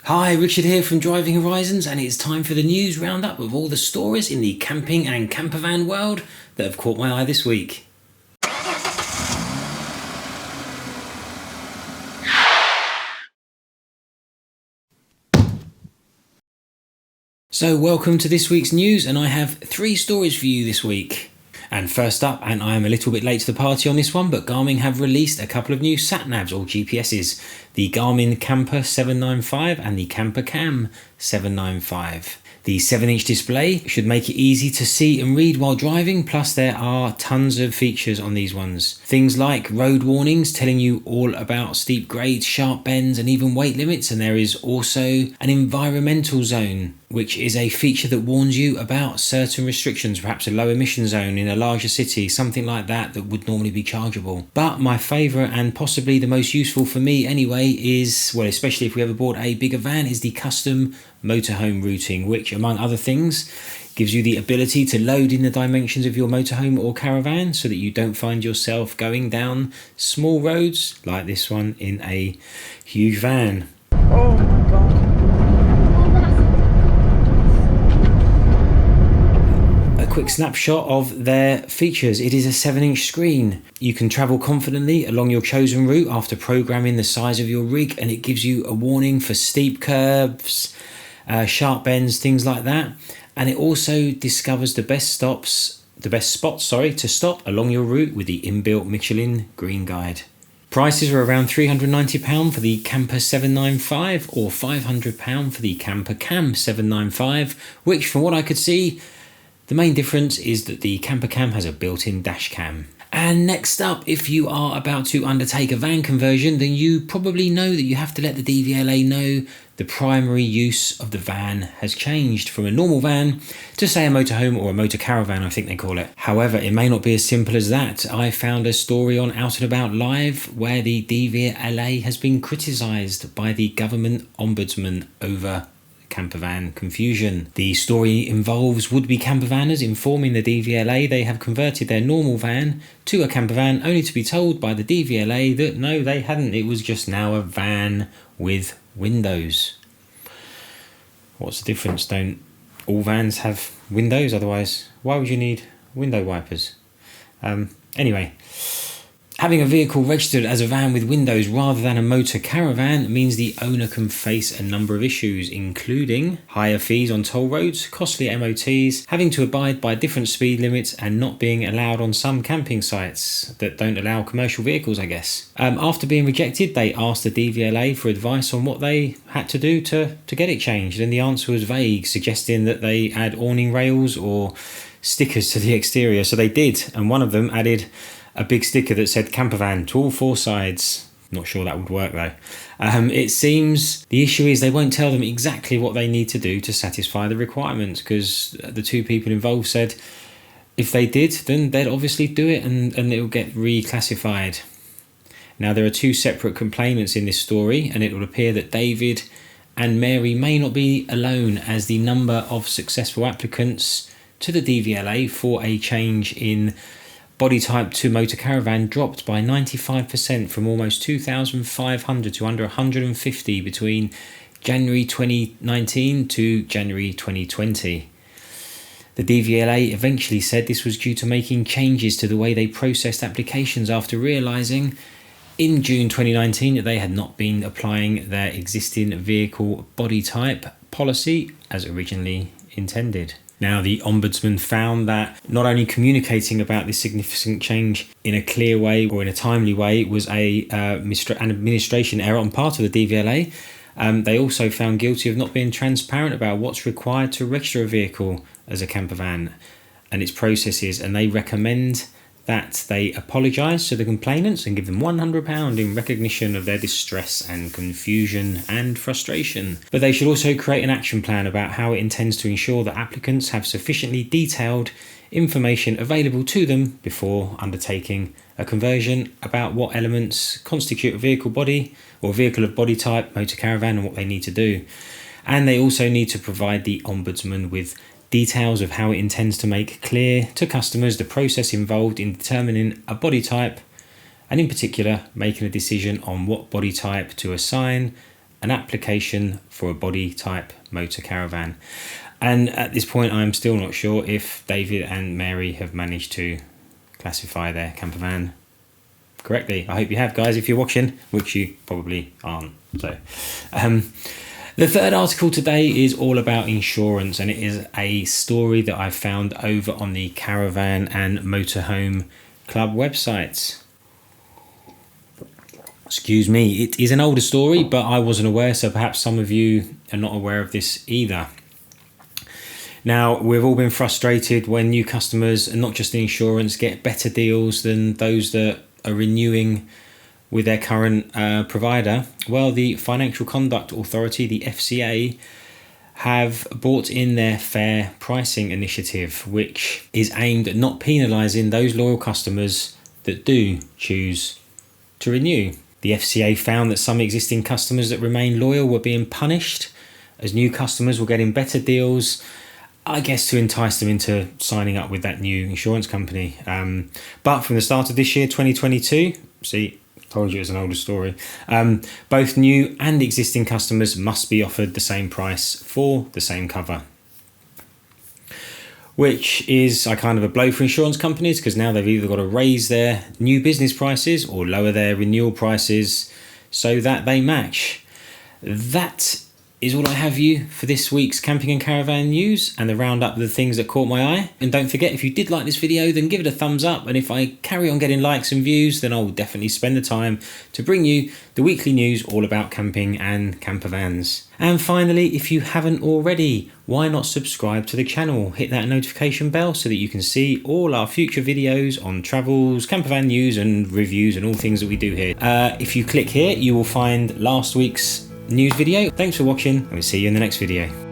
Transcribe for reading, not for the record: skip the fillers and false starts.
Hi, Richard here from Driving Horizons, and it's time for the news roundup of all the stories in the camping and campervan world that have caught my eye this week. So welcome to this week's news, and I have 3 stories for you this week. And first up, and I am a little bit late to the party on this one, but Garmin have released a couple of new Sat Navs or GPSs, the Garmin Camper 795 and the Camper Cam 795. The 7-inch display should make it easy to see and read while driving, plus there are tons of features on these ones. Things like road warnings telling you all about steep grades, sharp bends and even weight limits, and there is also an environmental zone, which is a feature that warns you about certain restrictions, perhaps a low emission zone in a larger city, something like that would normally be chargeable. But my favourite, and possibly the most useful for me anyway, is, well, especially if we ever bought a bigger van, is the custom motorhome routing, which among other things gives you the ability to load in the dimensions of your motorhome or caravan so that you don't find yourself going down small roads like this one in a huge van. Oh my god. Quick snapshot of their features. It is a 7-inch screen. You can travel confidently along your chosen route after programming the size of your rig, and it gives you a warning for steep curves, sharp bends, things like that. And it also discovers the best spots to stop along your route with the inbuilt Michelin Green Guide. Prices are around £390 for the Camper 795 or £500 for the Camper Cam 795, which from what I could see, the main difference is that the Camper Cam has a built-in dash cam. And next up, if you are about to undertake a van conversion, then you probably know that you have to let the DVLA know the primary use of the van has changed from a normal van to, say, a motorhome or a motor caravan, I think they call it. However, it may not be as simple as that. I found a story on Out and About Live where the DVLA has been criticised by the government ombudsman over campervan confusion. The story involves would-be campervanners informing the DVLA they have converted their normal van to a campervan, only to be told by the DVLA that no, they hadn't. It was just now a van with windows. What's the difference? Don't all vans have windows? Otherwise, why would you need window wipers? Anyway, having a vehicle registered as a van with windows rather than a motor caravan means the owner can face a number of issues, including higher fees on toll roads, costly MOTs, having to abide by different speed limits, and not being allowed on some camping sites that don't allow commercial vehicles, I guess. After being rejected, they asked the DVLA for advice on what they had to do to get it changed, and the answer was vague, suggesting that they add awning rails or stickers to the exterior. So they did, and one of them added a big sticker that said campervan to all 4 sides. Not sure that would work though. It seems the issue is they won't tell them exactly what they need to do to satisfy the requirements, because the 2 people involved said if they did, then they'd obviously do it and it'll get reclassified. Now, there are 2 separate complainants in this story, and it will appear that David and Mary may not be alone, as the number of successful applicants to the DVLA for a change in body type to motor caravan dropped by 95% from almost 2,500 to under 150 between January 2019 to January 2020. The DVLA eventually said this was due to making changes to the way they processed applications after realising in June 2019 that they had not been applying their existing vehicle body type policy as originally intended. Now, the Ombudsman found that not only communicating about this significant change in a clear way or in a timely way was an administration error on part of the DVLA, they also found guilty of not being transparent about what's required to register a vehicle as a campervan and its processes, and they recommend that they apologise to the complainants and give them £100 in recognition of their distress and confusion and frustration. But they should also create an action plan about how it intends to ensure that applicants have sufficiently detailed information available to them before undertaking a conversion about what elements constitute a vehicle body or vehicle of body type, motor caravan, and what they need to do. And they also need to provide the Ombudsman with details of how it intends to make clear to customers the process involved in determining a body type, and in particular making a decision on what body type to assign an application for a body type motor caravan. And at this point, I'm still not sure if David and Mary have managed to classify their camper van correctly. I hope you have, guys, if you're watching, which you probably aren't. So, the third article today is all about insurance, and it is a story that I found over on the Caravan and Motorhome Club websites. Excuse me, it is an older story, but I wasn't aware, so perhaps some of you are not aware of this either. Now, we've all been frustrated when new customers, and not just the insurance, get better deals than those that are renewing with their current provider. Well, the Financial Conduct Authority, the FCA, have brought in their fair pricing initiative, which is aimed at not penalising those loyal customers that do choose to renew. The FCA found that some existing customers that remain loyal were being punished, as new customers were getting better deals, I guess to entice them into signing up with that new insurance company. But from the start of this year, 2022, see, told you it was an older story, both new and existing customers must be offered the same price for the same cover. Which is a kind of a blow for insurance companies, because now they've either got to raise their new business prices or lower their renewal prices so that they match. That is all I have for you for this week's Camping and Caravan news and the roundup of the things that caught my eye. And don't forget, if you did like this video, then give it a thumbs up. And if I carry on getting likes and views, then I'll definitely spend the time to bring you the weekly news all about camping and campervans. And finally, if you haven't already, why not subscribe to the channel? Hit that notification bell so that you can see all our future videos on travels, campervan news and reviews and all things that we do here. If you click here, you will find last week's news video. Thanks for watching, and we'll see you in the next video.